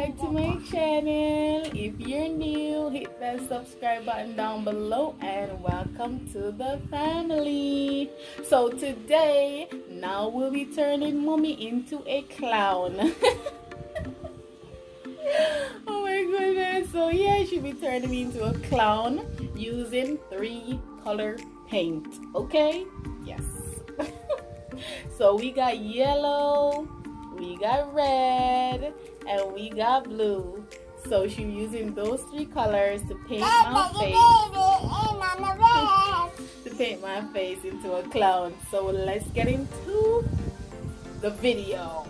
back to my channel. If you're new, hit that subscribe button down below and welcome to the family. So today, now we'll be turning mommy into a clown. Oh my goodness. So yeah, she'll be turning me into a clown using 3-color paint. Okay? Yes. So we got yellow, we got red, and we got blue. So she's using those 3 colors to paint my face into a clown. So let's get into the video.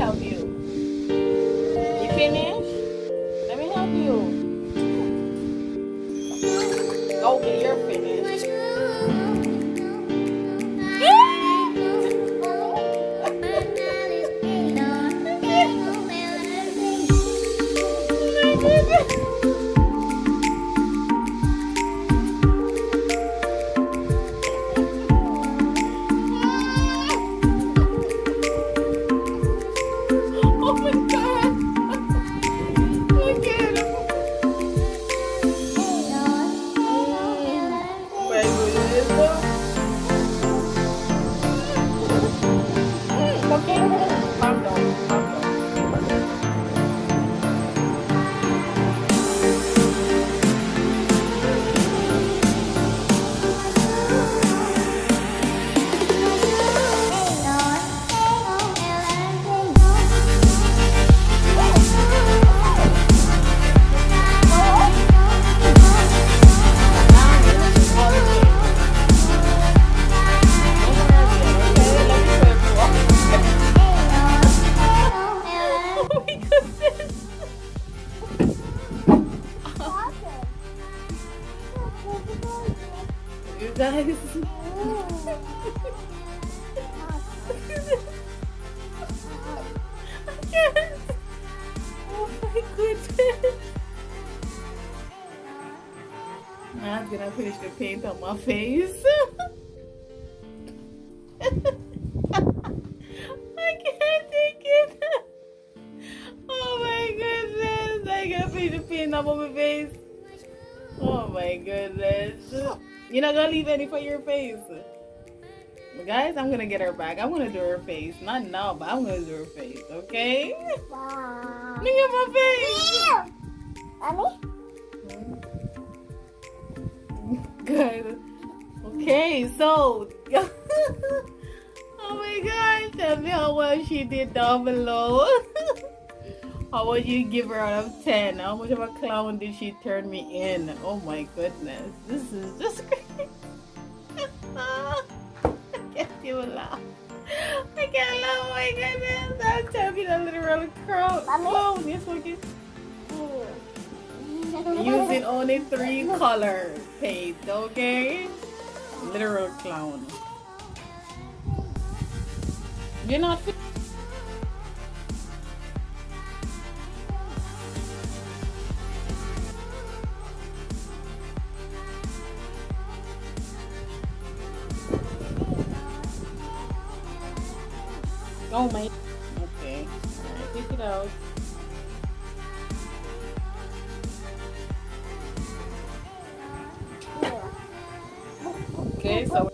help you. You finished? Let me help you. Okay, you're finished. Oh my God! Look at him. My goodness. Okay, calm down, calm down. You guys. I can't. Oh my goodness. Now I'm gonna finish the paint on my face. I can't take it. Oh my goodness. I gotta finish the paint on my face. Oh my goodness. You're not gonna leave any for your face. Guys, I'm gonna get her back. I'm gonna do her face. Not now, but I'm gonna do her face, okay? Wow. Look at my face. Mommy? Guys. Okay, so oh my gosh, tell me how well she did down below. How would you give her out of 10? How much of a clown did she turn me in? Oh my goodness. This is just crazy. I can't even laugh. I can't laugh. Oh my goodness. I'm telling you, that literal clown. Yes, okay. Using only 3 color paint, okay? Literal clown. You're not. Oh my. Okay. Alright, take it out. Okay, so.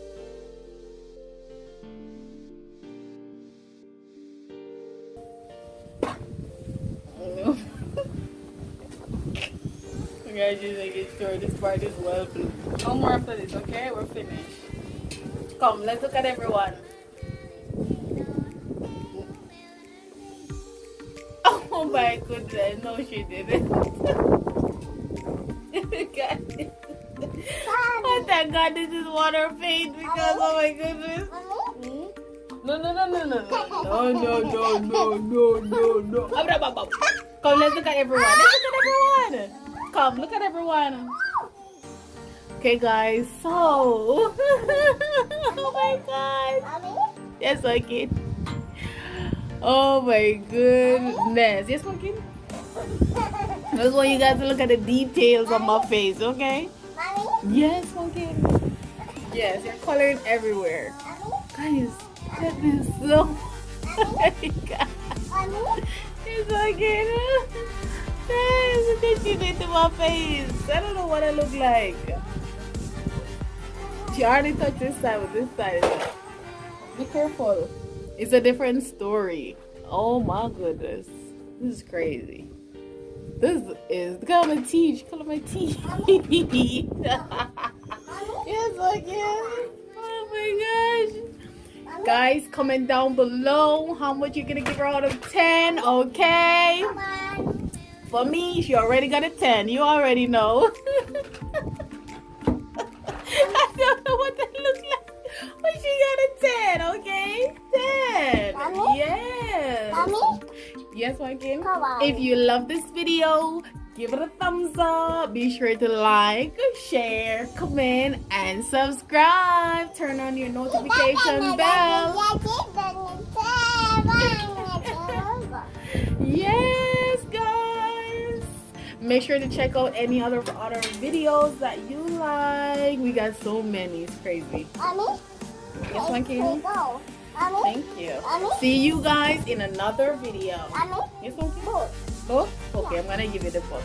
Okay, just making sure this part is well blue. No more after this, okay? We're finished. Come, let's look at everyone. Oh my goodness, no she didn't. Oh thank God this is water paint because oh my goodness. No. Come, let's look at everyone. Let's look at everyone. Come, look at everyone. Okay guys, so oh my God. Yes, okay. Oh my goodness. Yes, okay. I just want you guys to look at the details on my face, okay? Yes, okay. Yes, you're coloring everywhere. Guys, that is so. Oh my God. It's okay. Guys, look at you did to my face. I don't know what I look like. She already touched this side with this side. Be careful. It's a different story. Oh my goodness. This is crazy. This is look at my teeth. Color my teeth. Yes, again. Oh my gosh. Guys, comment down below how much you're gonna give her out of 10, okay? For me, she already got a 10. You already know. I don't know what that looks like. But she got a 10, okay? 10. Mommy? Yes. Mommy? Yes, Joaquin? Come on. If you love this video, give it a thumbs up. Be sure to like, share, comment, and subscribe. Turn on your notification bell. Yes, guys. Make sure to check out any other videos that you like. We got so many. It's crazy. Mommy? Yes, Joaquin? Go. Mommy? Thank you. Mommy? See you guys in another video. Mommy? Yes, Joaquin? Book. Book? Okay, I'm gonna give you the book.